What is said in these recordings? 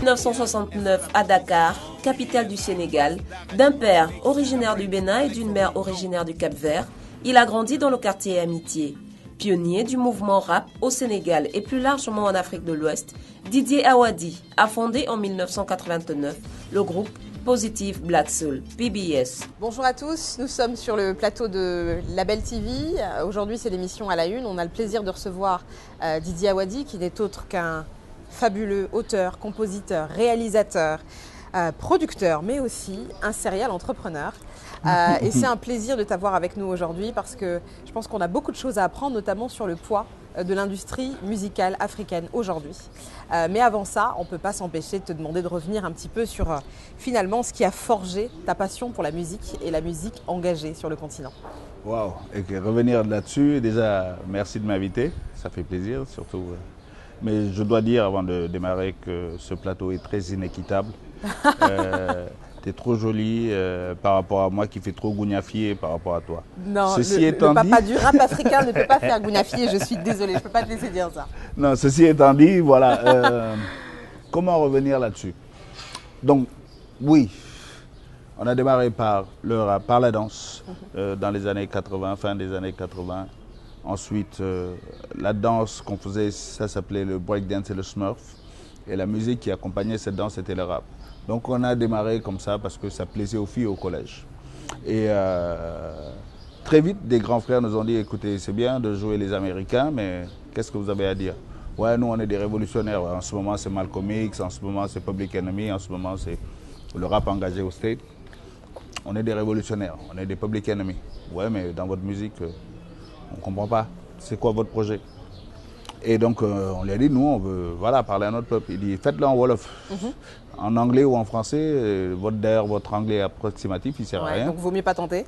1969 à Dakar, capitale du Sénégal, d'un père originaire du Bénin et d'une mère originaire du Cap-Vert, il a grandi dans le quartier Amitié. Pionnier du mouvement rap au Sénégal et plus largement en Afrique de l'Ouest, Didier Awadi a fondé en 1989 le groupe Positive Black Soul, PBS. Bonjour à tous, nous sommes sur le plateau de Label TV. Aujourd'hui c'est l'émission à la une. On a le plaisir de recevoir Didier Awadi qui n'est autre qu'un fabuleux auteur, compositeur, réalisateur, producteur, mais aussi un serial entrepreneur. Et c'est un plaisir de t'avoir avec nous aujourd'hui parce que je pense qu'on a beaucoup de choses à apprendre, notamment sur le poids de l'industrie musicale africaine aujourd'hui. Mais avant ça, on ne peut pas s'empêcher de te demander de revenir un petit peu sur finalement ce qui a forgé ta passion pour la musique et la musique engagée sur le continent. Waouh, et revenir là-dessus, déjà merci de m'inviter, ça fait plaisir surtout. Mais je dois dire avant de démarrer que ce plateau est très inéquitable. Tu es trop jolie par rapport à moi qui fait trop gougnafier par rapport à toi. Non, le papa du rap africain ne peut pas faire gougnafier, je suis désolée, je ne peux pas te laisser dire ça. Non, ceci étant dit, voilà. Comment revenir là-dessus? Donc, oui, on a démarré par le rap, par la danse, dans les années 80, fin des années 80. Ensuite, la danse qu'on faisait, ça s'appelait le breakdance et le smurf. Et la musique qui accompagnait cette danse, c'était le rap. Donc on a démarré comme ça parce que ça plaisait aux filles au collège. Et très vite, des grands frères nous ont dit, écoutez, c'est bien de jouer les Américains, mais qu'est-ce que vous avez à dire? Ouais, nous on est des révolutionnaires. En ce moment c'est Malcolm X, en ce moment c'est Public Enemy, en ce moment c'est le rap engagé au State. On est des révolutionnaires, on est des Public Enemy. Ouais, mais dans votre musique... on ne comprend pas. C'est quoi votre projet? Et donc, on lui a dit, nous, on veut parler à notre peuple. Il dit, faites-le en Wolof. En anglais ou en français, votre anglais approximatif, il ne sert à rien. Donc, vaut mieux pas tenter.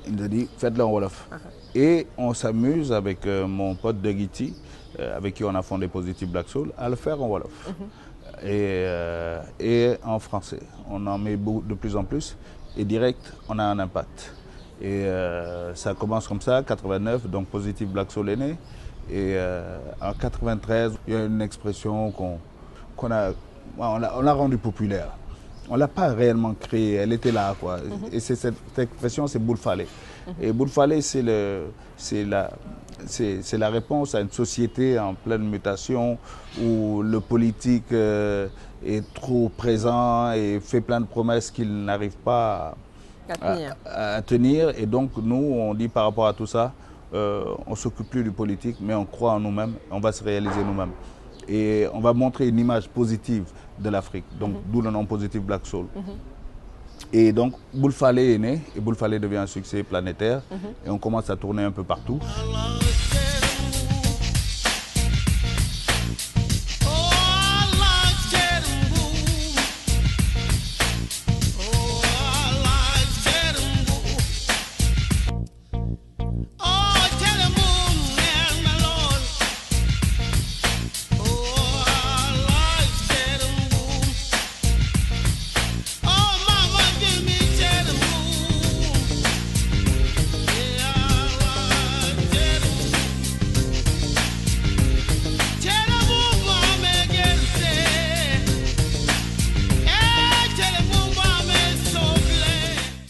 Il nous a dit, faites-le en Wolof. Et on s'amuse avec mon pote de Guiti, avec qui on a fondé Positive Black Soul, à le faire en Wolof. Et en français. On en met de plus en plus. Et direct, on a un impact. Et ça commence comme ça, 89, donc Positive Black Soul est né. Et en 93, il y a une expression qu'on a rendue populaire. On ne l'a pas réellement créée, elle était là, quoi. Et cette expression, c'est Boule Fallé. Et Boule Fallé, c'est la réponse à une société en pleine mutation où le politique est trop présent et fait plein de promesses qu'il n'arrive pas à tenir. Et donc nous, on dit par rapport à tout ça, on ne s'occupe plus du politique, mais on croit en nous-mêmes, on va se réaliser nous-mêmes. Et on va montrer une image positive de l'Afrique, donc d'où le nom Positive Black Soul. Et donc Boule Fallé est né, et Boule Fallé devient un succès planétaire, et on commence à tourner un peu partout.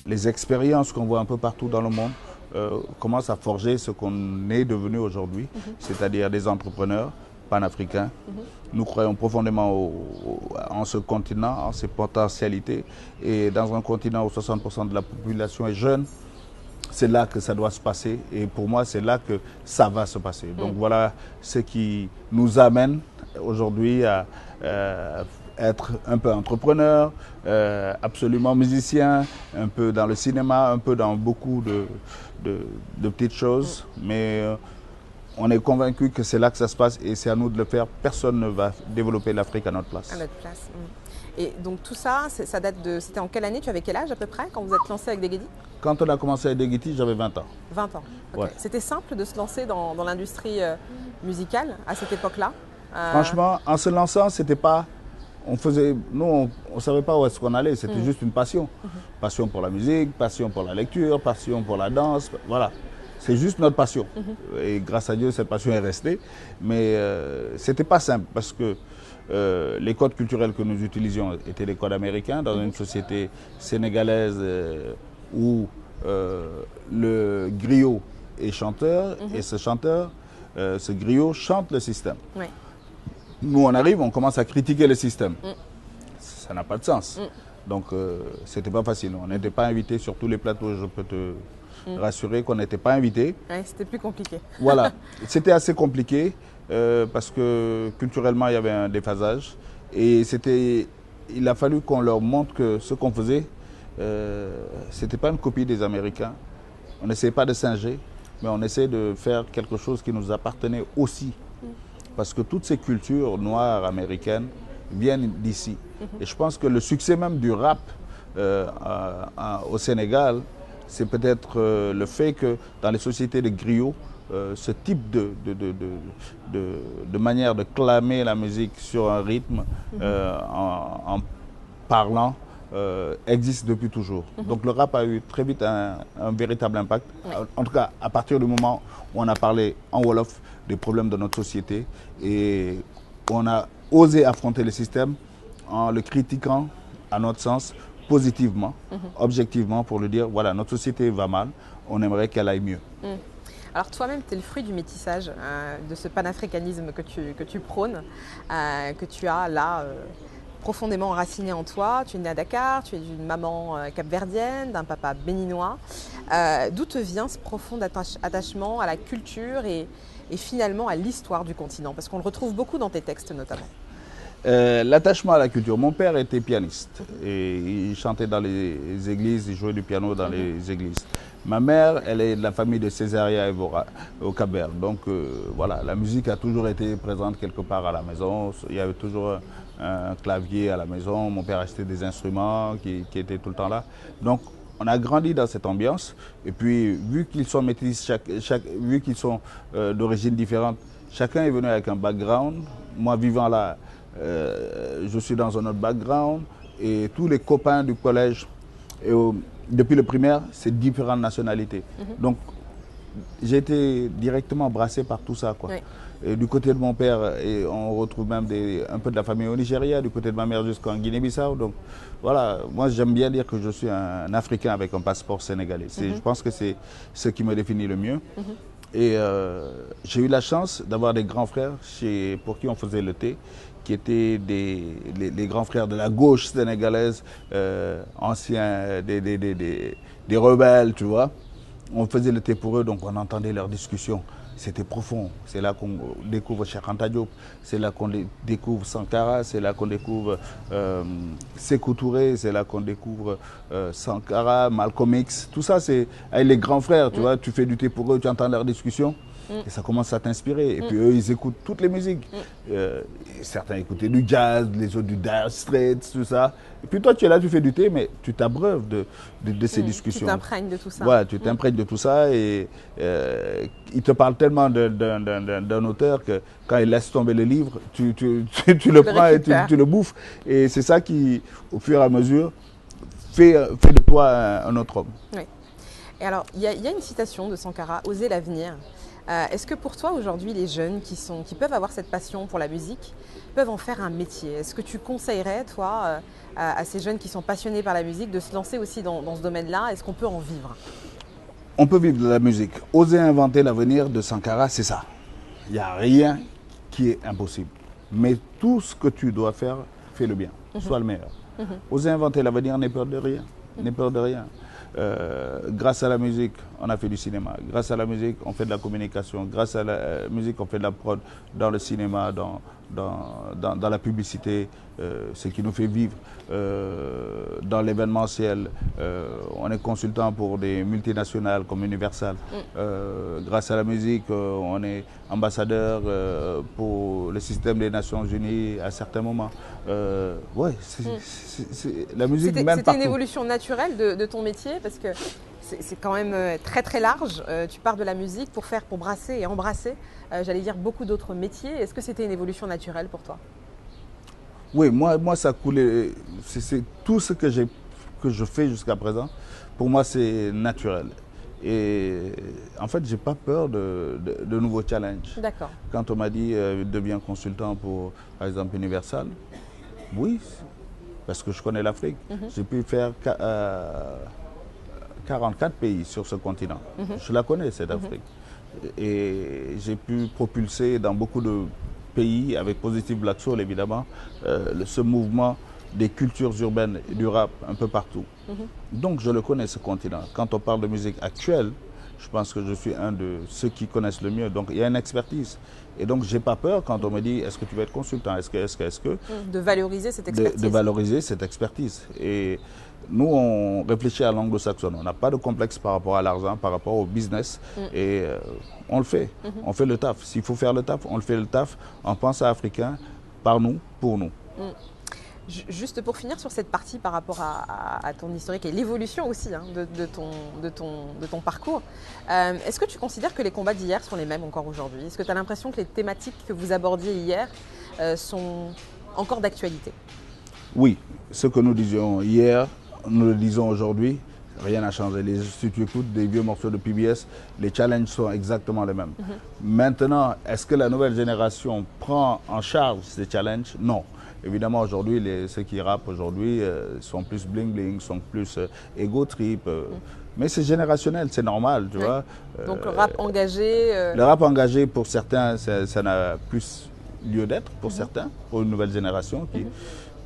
Les expériences qu'on voit un peu partout dans le monde commencent à forger ce qu'on est devenu aujourd'hui, c'est-à-dire des entrepreneurs panafricains. Nous croyons profondément en ce continent, en ses potentialités. Et dans un continent où 60% de la population est jeune, c'est là que ça doit se passer. Et pour moi, c'est là que ça va se passer. Donc voilà ce qui nous amène aujourd'hui à être un peu entrepreneur, absolument musicien, un peu dans le cinéma, un peu dans beaucoup de petites choses. Mais on est convaincu que c'est là que ça se passe et c'est à nous de le faire. Personne ne va développer l'Afrique à notre place. À notre place. Et donc tout ça, ça date de... C'était en quelle année? Tu avais quel âge à peu près quand vous êtes lancé avec Deguedi? Quand on a commencé avec Deguedi, j'avais 20 ans. 20 ans, ok. Ouais. C'était simple de se lancer dans l'industrie musicale à cette époque-là? Franchement, en se lançant, c'était pas... Nous, on ne savait pas où est-ce qu'on allait, c'était juste une passion. Passion pour la musique, passion pour la lecture, passion pour la danse, voilà. C'est juste notre passion. Et grâce à Dieu, cette passion est restée. Mais ce n'était pas simple parce que les codes culturels que nous utilisions étaient des codes américains dans une société sénégalaise où le griot est chanteur et ce chanteur, ce griot chante le système. Ouais. Nous, on arrive, on commence à critiquer le système. Ça n'a pas de sens. Donc, c'était pas facile. On n'était pas invités sur tous les plateaux. Je peux te rassurer qu'on n'était pas invités. Ouais, c'était plus compliqué. Voilà. C'était assez compliqué parce que culturellement, il y avait un déphasage. Et il a fallu qu'on leur montre que ce qu'on faisait, c'était pas une copie des Américains. On n'essayait pas de singer, mais on essayait de faire quelque chose qui nous appartenait aussi. Parce que toutes ces cultures noires américaines viennent d'ici. Et je pense que le succès même du rap au Sénégal, c'est peut-être le fait que dans les sociétés de griots, ce type de manière de clamer la musique sur un rythme en parlant existe depuis toujours. Donc le rap a eu très vite un véritable impact. En tout cas, à partir du moment où on a parlé en Wolof des problèmes de notre société et on a osé affronter le système en le critiquant, à notre sens, positivement, objectivement, pour lui dire, voilà, notre société va mal, on aimerait qu'elle aille mieux. Alors toi-même, tu es le fruit du métissage, de ce panafricanisme que tu prônes, que tu as là profondément enraciné en toi. Tu es né à Dakar, tu es d'une maman capverdienne, d'un papa béninois. D'où te vient ce profond attachement à la culture et finalement à l'histoire du continent? Parce qu'on le retrouve beaucoup dans tes textes notamment. L'attachement à la culture. Mon père était pianiste et il chantait dans les églises, il jouait du piano dans les églises. Ma mère, elle est de la famille de Césaria Evora au Cap-Vert. Donc voilà, la musique a toujours été présente quelque part à la maison. Il y avait toujours un clavier à la maison. Mon père achetait des instruments qui étaient tout le temps là. Donc on a grandi dans cette ambiance. Et puis vu qu'ils sont métis, vu qu'ils sont d'origine différente, chacun est venu avec un background. Moi vivant là, je suis dans un autre background. Et tous les copains du collège, depuis le primaire, c'est différentes nationalités. Donc, j'ai été directement brassé par tout ça, quoi. Oui. Et du côté de mon père, on retrouve même un peu de la famille au Nigeria, du côté de ma mère jusqu'en Guinée-Bissau. Donc, voilà, moi j'aime bien dire que je suis un Africain avec un passeport sénégalais. Je pense que c'est ce qui me définit le mieux. Et j'ai eu la chance d'avoir des grands frères pour qui on faisait le thé, qui étaient les grands frères de la gauche sénégalaise, anciens, des rebelles, tu vois. On faisait le thé pour eux, donc on entendait leurs discussions. C'était profond. C'est là qu'on découvre Cheikh Anta Diop, c'est là qu'on découvre Sankara, c'est là qu'on découvre Sékou Touré, c'est là qu'on découvre Sankara, Malcolm X. Tout ça, c'est avec les grands frères, tu vois. Tu fais du thé pour eux, tu entends leurs discussions. Et ça commence à t'inspirer. Et puis eux, ils écoutent toutes les musiques. Certains écoutaient du jazz, les autres du Dire Straits, tout ça. Et puis toi, tu es là, tu fais du thé, mais tu t'abreuves de ces discussions. Tu t'imprègnes de tout ça. Ouais, tu t'imprègnes de tout ça. Et il te parle tellement d'un auteur que quand il laisse tomber le livre, tu le prends et tu le bouffes. Et c'est ça qui, au fur et à mesure, fait de toi un autre homme. Oui. Et alors, il y a une citation de Sankara, « Oser l'avenir ». Est-ce que pour toi, aujourd'hui, les jeunes qui peuvent avoir cette passion pour la musique, peuvent en faire un métier? Est-ce que tu conseillerais, toi, à ces jeunes qui sont passionnés par la musique, de se lancer aussi dans ce domaine-là? Est-ce qu'on peut en vivre? On peut vivre de la musique. Oser inventer l'avenir de Sankara, c'est ça. Il n'y a rien qui est impossible. Mais tout ce que tu dois faire, fais-le bien. Sois le meilleur. Oser inventer l'avenir, n'aie peur de rien. N'aie peur de rien. Grâce à la musique, on a fait du cinéma. Grâce à la musique, on fait de la communication. Grâce à la musique, on fait de la prod dans le cinéma, dans la publicité, ce qui nous fait vivre. Dans l'événementiel, on est consultant pour des multinationales comme Universal. Grâce à la musique, on est ambassadeur pour le système des Nations Unies à certains moments. Ouais, la musique mène partout. C'était une évolution naturelle de ton métier parce que c'est quand même très très large. Tu pars de la musique pour brasser et embrasser, j'allais dire, beaucoup d'autres métiers. Est-ce que c'était une évolution naturelle pour toi? Oui, moi ça coulait. C'est tout ce que je fais jusqu'à présent. Pour moi, c'est naturel. Et en fait, j'ai pas peur de nouveaux challenges. D'accord. Quand on m'a dit deviens consultant pour, par exemple, Universal, oui, parce que je connais l'Afrique. J'ai pu faire 44 pays sur ce continent. Je la connais, cette Afrique. Et j'ai pu propulser dans beaucoup de pays, avec Positive Black Soul évidemment, ce mouvement des cultures urbaines et du rap un peu partout. Donc je le connais, ce continent. Quand on parle de musique actuelle, je pense que je suis un de ceux qui connaissent le mieux. Donc il y a une expertise. Et donc j'ai pas peur quand on me dit est-ce que tu veux être consultant, est-ce que... De valoriser cette expertise. De valoriser cette expertise. Et nous, on réfléchit à l'anglo-saxonne. On n'a pas de complexe par rapport à l'argent, par rapport au business. Et on le fait. On fait le taf. S'il faut faire le taf, on le fait le taf. On pense à Africains, par nous, pour nous. Juste pour finir sur cette partie par rapport à ton historique et l'évolution aussi de ton parcours, est-ce que tu considères que les combats d'hier sont les mêmes encore aujourd'hui? Est-ce que tu as l'impression que les thématiques que vous abordiez hier sont encore d'actualité? Oui, ce que nous disions hier, nous le disons aujourd'hui, rien n'a changé. Si tu écoutes des vieux morceaux de PBS, les challenges sont exactement les mêmes. Maintenant, est-ce que la nouvelle génération prend en charge ces challenges? Non. Évidemment, aujourd'hui, ceux qui rappent aujourd'hui sont plus bling-bling, sont plus ego trip. Mais c'est générationnel, c'est normal, tu vois. Donc le rap engagé... Le rap engagé, pour certains, ça n'a plus lieu d'être, pour certains, pour une nouvelle génération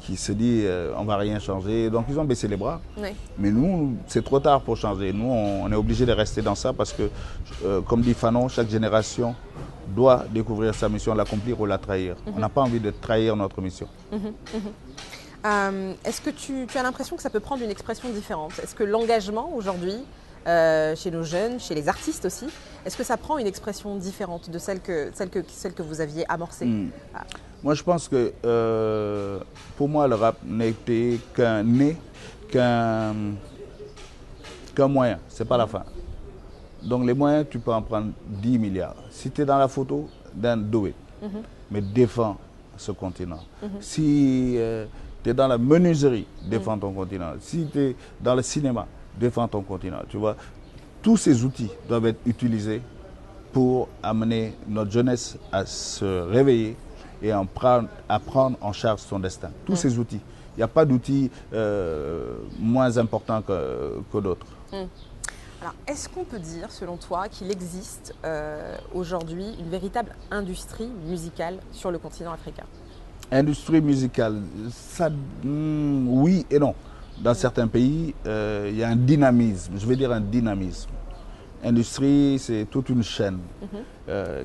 qui se dit on ne va rien changer. Donc ils ont baissé les bras. Oui. Mais nous, c'est trop tard pour changer. Nous, on est obligé de rester dans ça parce que, comme dit Fanon, chaque génération doit découvrir sa mission, l'accomplir ou la trahir. On n'a pas envie de trahir notre mission. Est-ce que tu as l'impression que ça peut prendre une expression différente? Est-ce que l'engagement aujourd'hui, chez nos jeunes, chez les artistes aussi, est-ce que ça prend une expression différente de celle que vous aviez amorcée? Moi, je pense que pour moi, le rap n'était qu'un moyen, c'est pas la fin. Donc les moyens, tu peux en prendre 10 milliards. Si tu es dans la photo, then do it. Mais défends ce continent. Si tu es dans la menuiserie, défends ton continent. Si tu es dans le cinéma, défends ton continent. Tu vois, tous ces outils doivent être utilisés pour amener notre jeunesse à se réveiller et à prendre en charge son destin. Tous ces outils. Il n'y a pas d'outils moins importants que d'autres. Alors, est-ce qu'on peut dire, selon toi, qu'il existe aujourd'hui une véritable industrie musicale sur le continent africain? Industrie musicale, ça, oui et non. Dans certains pays, il y a un dynamisme, je vais dire un dynamisme. Industrie, c'est toute une chaîne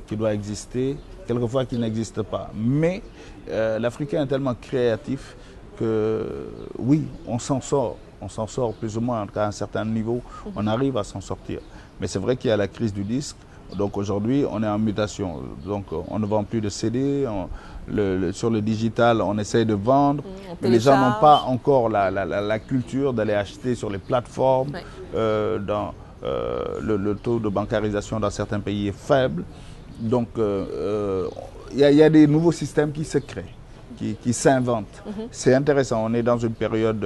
qui doit exister, quelquefois qui n'existe pas. Mais l'Africain est tellement créatif que oui, on s'en sort. On s'en sort plus ou moins, en tout cas à un certain niveau, on arrive à s'en sortir. Mais c'est vrai qu'il y a la crise du disque. Donc aujourd'hui, on est en mutation. Donc on ne vend plus de CD. Sur le digital, on essaye de vendre. Mais les gens n'ont pas encore la culture d'aller acheter sur les plateformes. Le taux de bancarisation dans certains pays est faible. Donc il y a des nouveaux systèmes qui se créent, qui s'inventent. C'est intéressant. On est dans une période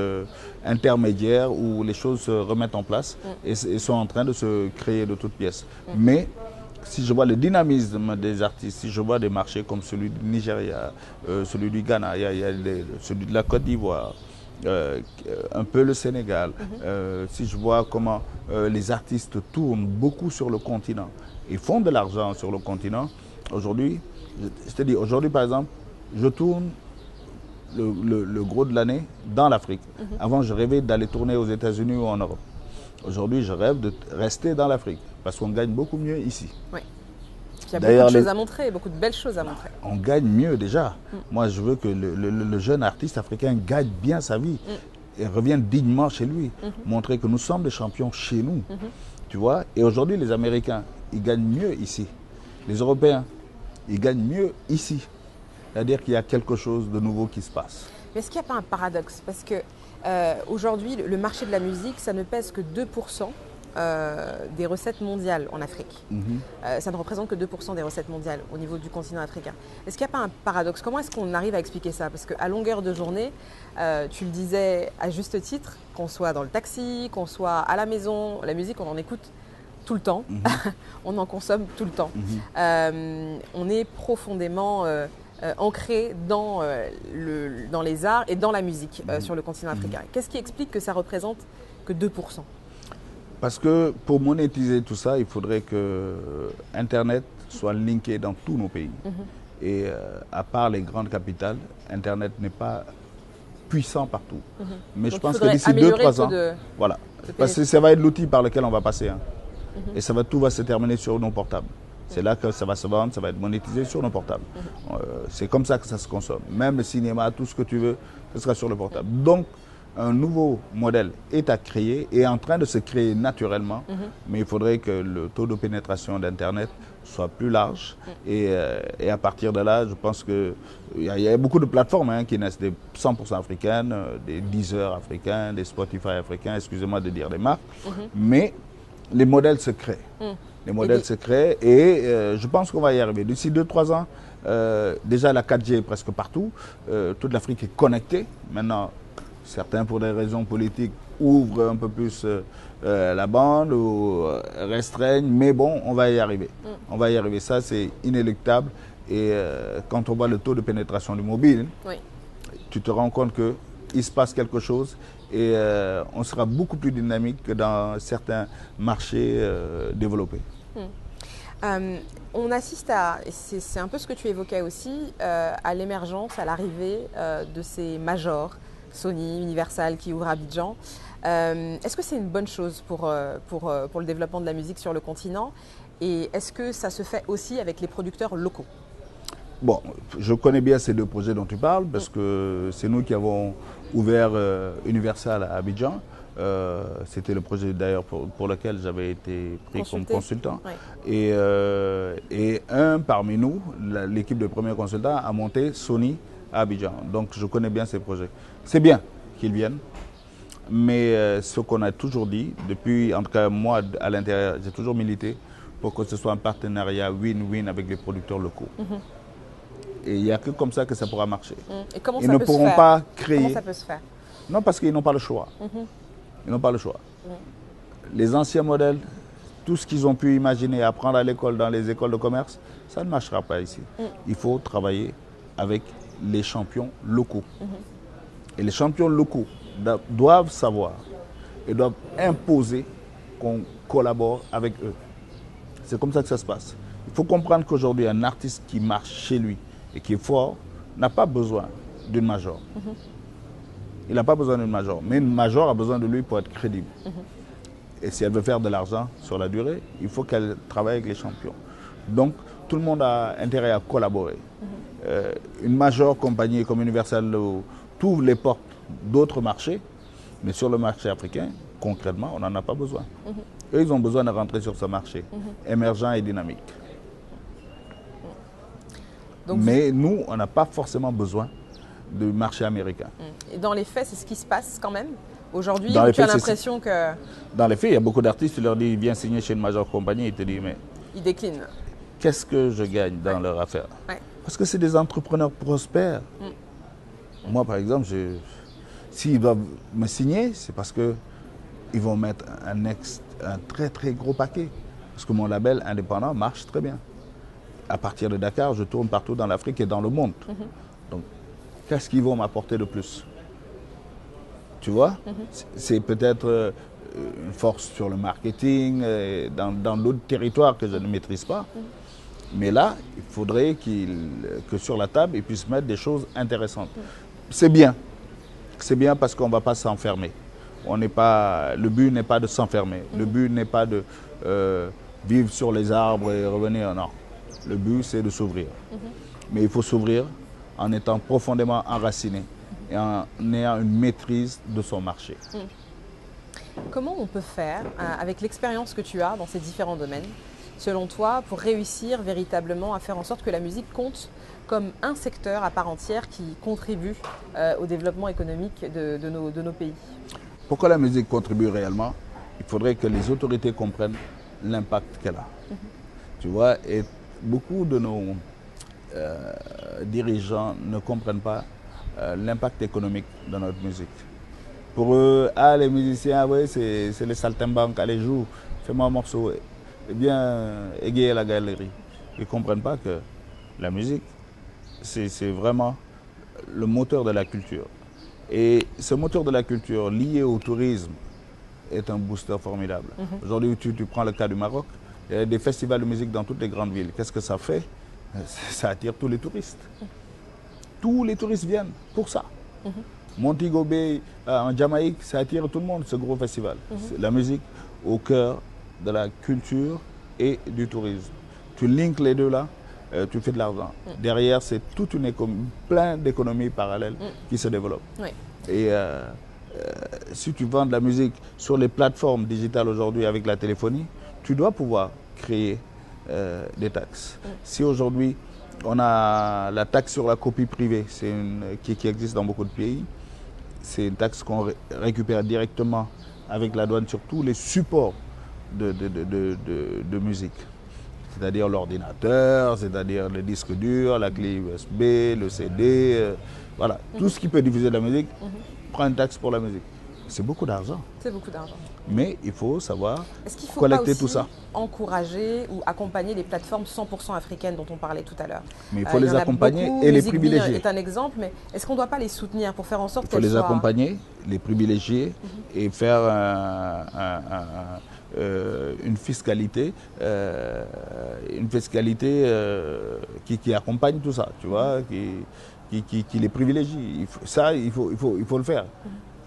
intermédiaire où les choses se remettent en place et sont en train de se créer de toutes pièces. Mais si je vois le dynamisme des artistes, si je vois des marchés comme celui du Nigeria, celui du Ghana, il y a celui de la Côte d'Ivoire, un peu le Sénégal, si je vois comment les artistes tournent beaucoup sur le continent et font de l'argent sur le continent, aujourd'hui, je te dis, aujourd'hui par exemple, je tourne le gros de l'année dans l'Afrique. Avant, je rêvais d'aller tourner aux États-Unis ou en Europe. Aujourd'hui, je rêve de rester dans l'Afrique parce qu'on gagne beaucoup mieux ici. Oui. Il y a beaucoup de choses à montrer, beaucoup de belles choses à montrer. On gagne mieux déjà. Moi, je veux que le jeune artiste africain gagne bien sa vie et revienne dignement chez lui. Montrer que nous sommes des champions chez nous. Tu vois? Et aujourd'hui, les Américains, ils gagnent mieux ici. Les Européens, ils gagnent mieux ici. C'est-à-dire qu'il y a quelque chose de nouveau qui se passe. Mais est-ce qu'il n'y a pas un paradoxe? Parce que aujourd'hui, le marché de la musique, ça ne pèse que 2% des recettes mondiales en Afrique. Ça ne représente que 2% des recettes mondiales au niveau du continent africain. Est-ce qu'il n'y a pas un paradoxe? Comment est-ce qu'on arrive à expliquer ça? Parce qu'à longueur de journée, tu le disais à juste titre, qu'on soit dans le taxi, qu'on soit à la maison, la musique, on en écoute tout le temps, on en consomme tout le temps. On est profondément ancré dans les arts et dans la musique sur le continent africain. Qu'est-ce qui explique que ça représente que 2%? Parce que pour monétiser tout ça, il faudrait que Internet soit linké dans tous nos pays. Et à part les grandes capitales, Internet n'est pas puissant partout. Mais donc je pense que d'ici 2-3 ans, voilà. Parce que ça va être l'outil par lequel on va passer. Hein. Et tout va se terminer sur nos portables. C'est là que ça va se vendre, ça va être monétisé sur nos portables. C'est comme ça que ça se consomme. Même le cinéma, tout ce que tu veux, ce sera sur le portable. Donc, un nouveau modèle est à créer, est en train de se créer naturellement, mais il faudrait que le taux de pénétration d'Internet soit plus large. Et à partir de là, je pense qu'il y a beaucoup de plateformes qui naissent, des 100% africaines, des Deezer africains, des Spotify africains, excusez-moi de dire des marques, mais les modèles se créent. Les modèles se créent et je pense qu'on va y arriver. D'ici 2-3 ans, déjà la 4G est presque partout, toute l'Afrique est connectée. Maintenant, certains, pour des raisons politiques, ouvrent un peu plus la bande ou restreignent, mais bon, on va y arriver. On va y arriver, ça c'est inéluctable. Et quand on voit le taux de pénétration du mobile, tu te rends compte qu'il se passe quelque chose et on sera beaucoup plus dynamique que dans certains marchés développés. On assiste à, et c'est un peu ce que tu évoquais aussi, à l'émergence, à l'arrivée de ces majors, Sony, Universal qui ouvrent à Abidjan. Est-ce que c'est une bonne chose pour le développement de la musique sur le continent? Et est-ce que ça se fait aussi avec les producteurs locaux? Bon, je connais bien ces deux projets dont tu parles parce que c'est nous qui avons ouvert Universal à Abidjan. C'était le projet d'ailleurs pour lequel j'avais été pris comme consultant. Et parmi nous, l'équipe de premiers consultants a monté Sony à Abidjan. Donc je connais bien ces projets. C'est bien qu'ils viennent, mais ce qu'on a toujours dit, depuis, en tout cas moi à l'intérieur, j'ai toujours milité pour que ce soit un partenariat win-win avec les producteurs locaux. Et il n'y a que comme ça que ça pourra marcher. Et comment ils ça ne peut pourront se faire pas créer. Comment ça peut se faire? Non, parce qu'ils n'ont pas le choix. Ils n'ont pas le choix. Les anciens modèles, tout ce qu'ils ont pu imaginer, apprendre à l'école, dans les écoles de commerce, ça ne marchera pas ici. Il faut travailler avec les champions locaux. Et les champions locaux doivent savoir et doivent imposer qu'on collabore avec eux. C'est comme ça que ça se passe. Il faut comprendre qu'aujourd'hui, un artiste qui marche chez lui et qui est fort n'a pas besoin d'une major. Il n'a pas besoin d'une major. Mais une major a besoin de lui pour être crédible. Et si elle veut faire de l'argent sur la durée, il faut qu'elle travaille avec les champions. Donc, tout le monde a intérêt à collaborer. Une major compagnie comme Universal t'ouvre les portes d'autres marchés, mais sur le marché africain, concrètement, on n'en a pas besoin. Eux, ils ont besoin de rentrer sur ce marché émergent et dynamique. Donc, mais nous, on n'a pas forcément besoin du marché américain. Et dans les faits, c'est ce qui se passe quand même aujourd'hui? Tu as l'impression que... Dans les faits, il y a beaucoup d'artistes, tu leur dis, viens signer chez une major compagnie, ils te disent, mais... Ils déclinent. Qu'est-ce que je gagne dans leur affaire? Parce que c'est des entrepreneurs prospères. Moi, par exemple, s'ils doivent me signer, c'est parce qu'ils vont mettre un très très gros paquet. Parce que mon label indépendant marche très bien. À partir de Dakar, je tourne partout dans l'Afrique et dans le monde. Donc, qu'est-ce qu'ils vont m'apporter de plus? Tu vois? C'est peut-être une force sur le marketing, dans d'autres territoires que je ne maîtrise pas. Mais là, il faudrait que sur la table, ils puissent mettre des choses intéressantes. C'est bien. C'est bien parce qu'on ne va pas s'enfermer. Le but n'est pas de s'enfermer. Le but n'est pas de vivre sur les arbres et revenir. Non. Le but, c'est de s'ouvrir. Mais il faut s'ouvrir en étant profondément enraciné et en ayant une maîtrise de son marché. Comment on peut faire, avec l'expérience que tu as dans ces différents domaines, selon toi, pour réussir véritablement à faire en sorte que la musique compte comme un secteur à part entière qui contribue au développement économique de nos pays? Pour que la musique contribue réellement, il faudrait que les autorités comprennent l'impact qu'elle a. Tu vois, et beaucoup de nos dirigeants ne comprennent pas l'impact économique de notre musique. Pour eux, les musiciens, oui, c'est les saltimbanques, allez, joue, fais-moi un morceau. eh bien, égayer la galerie. Ils ne comprennent pas que la musique, c'est vraiment le moteur de la culture. Et ce moteur de la culture lié au tourisme est un booster formidable. Aujourd'hui, tu prends le cas du Maroc, il y a des festivals de musique dans toutes les grandes villes. Qu'est-ce que ça fait? Ça attire tous les touristes. Tous les touristes viennent pour ça. Montego Bay en Jamaïque, ça attire tout le monde, ce gros festival. La musique au cœur de la culture et du tourisme. Tu links les deux là, tu fais de l'argent. Derrière, c'est toute une économie, plein d'économies parallèles qui se développent. Oui. Et si tu vends de la musique sur les plateformes digitales aujourd'hui avec la téléphonie, tu dois pouvoir créer des taxes. Si aujourd'hui, on a la taxe sur la copie privée, c'est qui existe dans beaucoup de pays. C'est une taxe qu'on récupère directement avec la douane sur tous les supports de musique. C'est-à-dire l'ordinateur, c'est-à-dire le disque dur, la clé USB, le CD, voilà. Tout ce qui peut diffuser de la musique prend une taxe pour la musique. C'est beaucoup d'argent. C'est beaucoup d'argent. Mais il faut savoir collecter collecter tout ça. Encourager ou accompagner les plateformes 100% africaines dont on parlait tout à l'heure. Mais il faut les accompagner et les privilégier. Music Me est un exemple, mais est-ce qu'on ne doit pas les soutenir pour faire en sorte qu'elles soient... Il faut les accompagner, les privilégier et faire une fiscalité, qui accompagne tout ça, tu vois, qui les privilégie. Il faut le faire.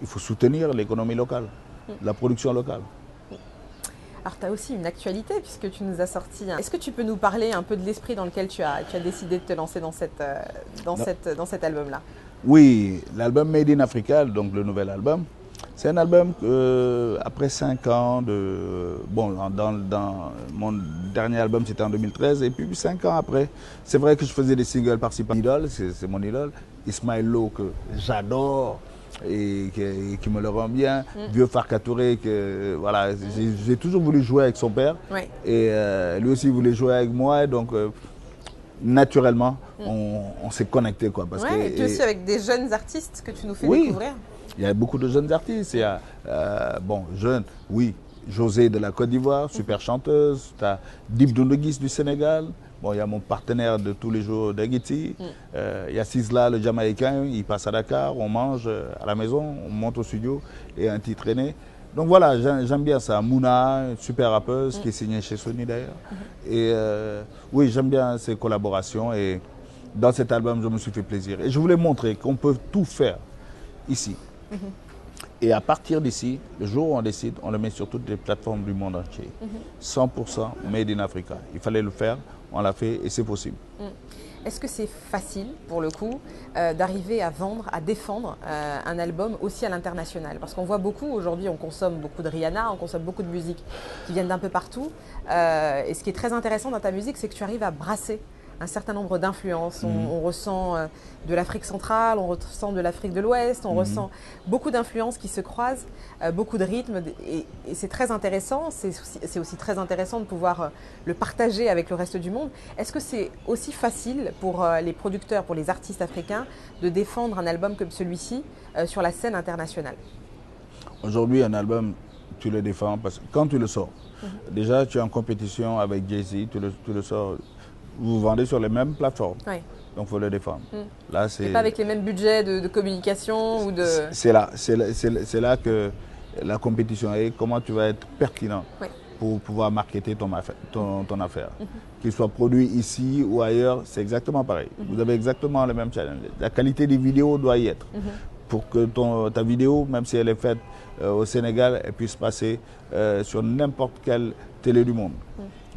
Il faut soutenir l'économie locale, la production locale. Alors, tu as aussi une actualité puisque tu nous as sorti. Est-ce que tu peux nous parler un peu de l'esprit dans lequel tu as décidé de te lancer dans cet album-là? Oui, l'album Made in Africa, donc le nouvel album, c'est un album après 5 ans bon, dans mon dernier album c'était en 2013 et puis 5 ans après, c'est vrai que je faisais des singles par-ci par idole, c'est mon idole, Ismaël Lo que j'adore et qui me le rend bien, Vieux Farka Touré que voilà, j'ai toujours voulu jouer avec son père et lui aussi voulait jouer avec moi, donc naturellement on s'est connecté quoi. Parce et puis aussi avec des jeunes artistes que tu nous fais découvrir. Il y a beaucoup de jeunes artistes. Il y a, jeunes, oui, José de la Côte d'Ivoire, super chanteuse. Tu as Dip Doundou Guiss du Sénégal. Bon, il y a mon partenaire de tous les jours d'Haïti. Il y a Sisla, le Jamaïcain. Il passe à Dakar, on mange à la maison, on monte au studio et un titre est né. Donc voilà, j'aime bien ça. Mouna, une super rappeuse qui est signée chez Sony d'ailleurs. Et oui, j'aime bien ces collaborations. Et dans cet album, je me suis fait plaisir. Et je voulais montrer qu'on peut tout faire ici. Et à partir d'ici, le jour où on décide, on le met sur toutes les plateformes du monde entier. 100% made in Africa. Il fallait le faire, on l'a fait et c'est possible. Est-ce que c'est facile, pour le coup, d'arriver à vendre, à défendre un album aussi à l'international? Parce qu'on voit beaucoup, aujourd'hui, on consomme beaucoup de Rihanna, on consomme beaucoup de musique qui viennent d'un peu partout. Et ce qui est très intéressant dans ta musique, c'est que tu arrives à brasser un certain nombre d'influences. On ressent de l'Afrique centrale, on ressent de l'Afrique de l'Ouest, on ressent beaucoup d'influences qui se croisent, beaucoup de rythmes. Et c'est très intéressant. C'est aussi très intéressant de pouvoir le partager avec le reste du monde. Est-ce que c'est aussi facile pour les producteurs, pour les artistes africains, de défendre un album comme celui-ci sur la scène internationale? Aujourd'hui, un album, tu le défends parce que quand tu le sors, déjà tu es en compétition avec Jay-Z, tu le sors. Vous vendez sur les mêmes plateformes, donc il faut le défendre. Là, et pas avec les mêmes budgets de communication ou de... C'est là que la compétition est, comment tu vas être pertinent pour pouvoir marketer ton affaire. Qu'il soit produit ici ou ailleurs, c'est exactement pareil. Vous avez exactement le même challenge. La qualité des vidéos doit y être. Pour que ta vidéo, même si elle est faite au Sénégal, elle puisse passer sur n'importe quelle télé du monde.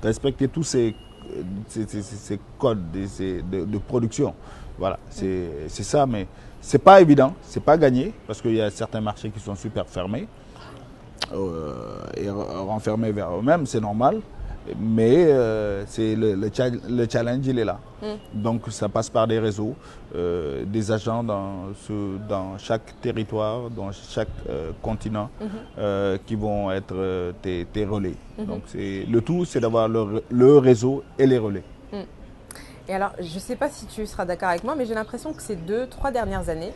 Respecter tous ces codes de production. Voilà, c'est ça, mais c'est pas évident, c'est pas gagné, parce qu'il y a certains marchés qui sont super fermés et renfermés vers eux-mêmes, c'est normal, mais c'est le challenge, il est là. Donc ça passe par des réseaux, des agents dans chaque territoire, dans chaque continent, qui vont être tes relais. Donc le tout, c'est d'avoir le réseau et les relais. Et alors, je ne sais pas si tu seras d'accord avec moi, mais j'ai l'impression que ces 2-3 dernières années,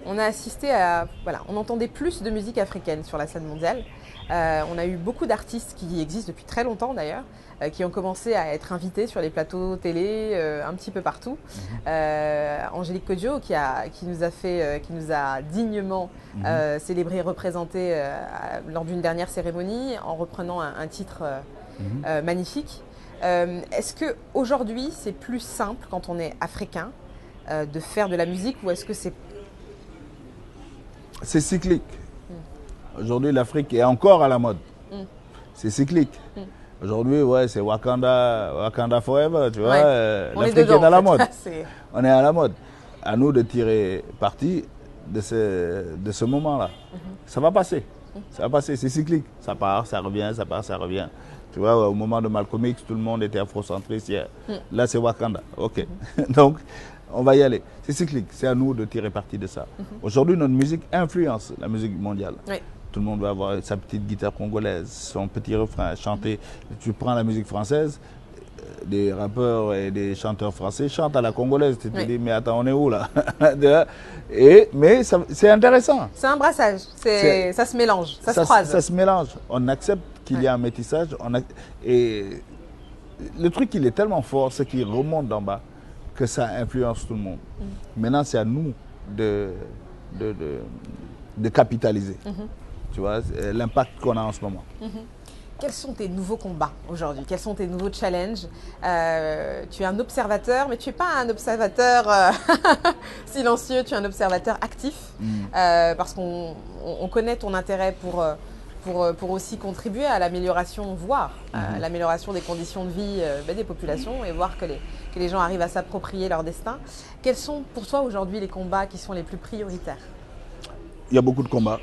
on a assisté à... Voilà, on entendait plus de musique africaine sur la scène mondiale. On a eu beaucoup d'artistes qui existent depuis très longtemps d'ailleurs, qui ont commencé à être invités sur les plateaux télé un petit peu partout. Angélique Kidjo qui nous a dignement célébré et représenté lors d'une dernière cérémonie en reprenant un titre magnifique. Est-ce qu'aujourd'hui c'est plus simple quand on est africain de faire de la musique ou est-ce que c'est... C'est cyclique. Aujourd'hui, l'Afrique est encore à la mode. C'est cyclique. Aujourd'hui, ouais, c'est Wakanda Forever, tu vois. L'Afrique est à la mode. On est à la mode. À nous de tirer parti de ce moment-là. Ça va passer. Ça va passer, c'est cyclique. Ça part, ça revient, ça part, ça revient. Tu vois, au moment de Malcolm X, tout le monde était afrocentriste. Là, c'est Wakanda. OK. Donc, on va y aller. C'est cyclique. C'est à nous de tirer parti de ça. Aujourd'hui, notre musique influence la musique mondiale. Oui. Tout le monde va avoir sa petite guitare congolaise, son petit refrain, chanter. Tu prends la musique française, des rappeurs et des chanteurs français chantent à la congolaise. Tu te dis, mais attends, on est où là? Mais c'est intéressant. C'est un brassage. Ça se mélange, ça se croise. Ça se mélange. On accepte qu'il y a un métissage. Et le truc, il est tellement fort, c'est qu'il remonte d'en bas, que ça influence tout le monde. Maintenant, c'est à nous de capitaliser. Tu vois, l'impact qu'on a en ce moment. Quels sont tes nouveaux combats aujourd'hui? Quels sont tes nouveaux challenges? Tu es un observateur, mais tu n'es pas un observateur silencieux, tu es un observateur actif, parce qu'on connaît ton intérêt pour aussi contribuer à l'amélioration, voire l'amélioration des conditions de vie des populations et voir que les gens arrivent à s'approprier leur destin. Quels sont pour toi aujourd'hui les combats qui sont les plus prioritaires? Il y a beaucoup de combats.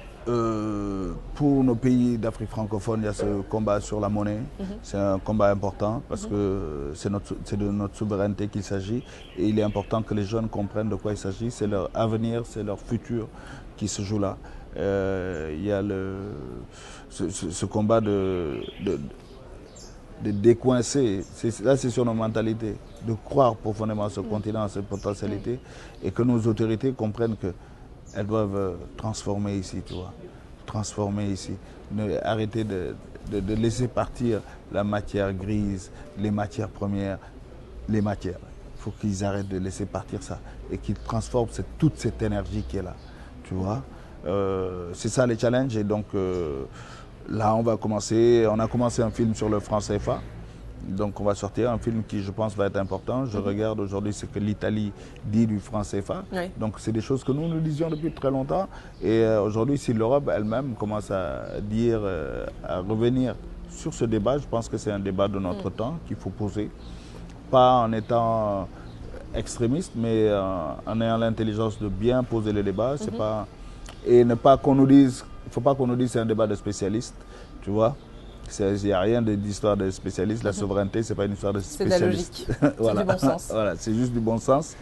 Pour nos pays d'Afrique francophone, il y a ce combat sur la monnaie. C'est un combat important parce que c'est de notre souveraineté qu'il s'agit. Et il est important que les jeunes comprennent de quoi il s'agit. C'est leur avenir, c'est leur futur qui se joue là. Il y a ce combat de décoincer. Là, c'est sur nos mentalités. De croire profondément à ce continent, à cette potentialité. Et que nos autorités comprennent que elles doivent transformer ici, tu vois. Transformer ici. Arrêter de laisser partir la matière grise, les matières premières, les matières. Il faut qu'ils arrêtent de laisser partir ça et qu'ils transforment toute cette énergie qui est là, tu vois. C'est ça les challenges et donc là on a commencé un film sur le franc CFA. Donc on va sortir un film qui, je pense, va être important. Je regarde aujourd'hui ce que l'Italie dit du franc CFA. Oui. Donc c'est des choses que nous disions depuis très longtemps. Et aujourd'hui, si l'Europe elle-même commence à dire, à revenir sur ce débat, je pense que c'est un débat de notre temps qu'il faut poser. Pas en étant extrémiste, mais en ayant l'intelligence de bien poser le débat. C'est pas, et ne pas qu'on nous dise, il ne faut pas qu'on nous dise que c'est un débat de spécialistes, tu vois. Il n'y a rien d'histoire de spécialiste. La souveraineté, ce n'est pas une histoire de spécialiste. C'est de la logique. Voilà. C'est du bon sens. Voilà, c'est juste du bon sens.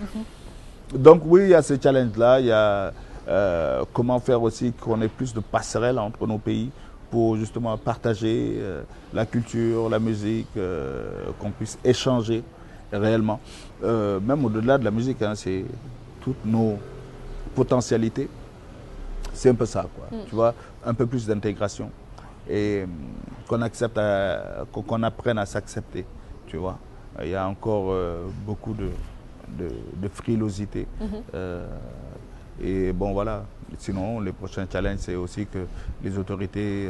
Donc oui, il y a ce challenge-là. Il y a comment faire aussi qu'on ait plus de passerelles entre nos pays pour justement partager la culture, la musique, qu'on puisse échanger réellement. Même au-delà de la musique, hein, c'est toutes nos potentialités. C'est un peu ça, quoi. Tu vois, un peu plus d'intégration. Et qu'on accepte, qu'on apprenne à s'accepter, tu vois. Il y a encore beaucoup de frilosité. Et bon, voilà. Sinon, les prochains challenges, c'est aussi que les autorités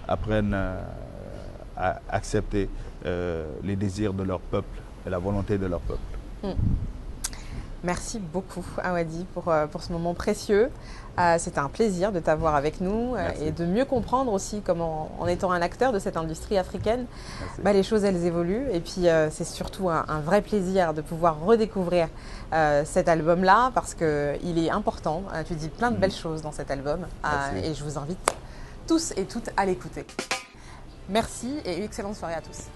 apprennent à accepter les désirs de leur peuple et la volonté de leur peuple. Merci beaucoup, Awadi, pour ce moment précieux. C'était un plaisir de t'avoir avec nous et de mieux comprendre aussi comment, en étant un acteur de cette industrie africaine, les choses, elles évoluent. Et puis, c'est surtout un vrai plaisir de pouvoir redécouvrir cet album-là parce qu'il est important. Tu dis plein de belles choses dans cet album et je vous invite tous et toutes à l'écouter. Merci et excellente soirée à tous.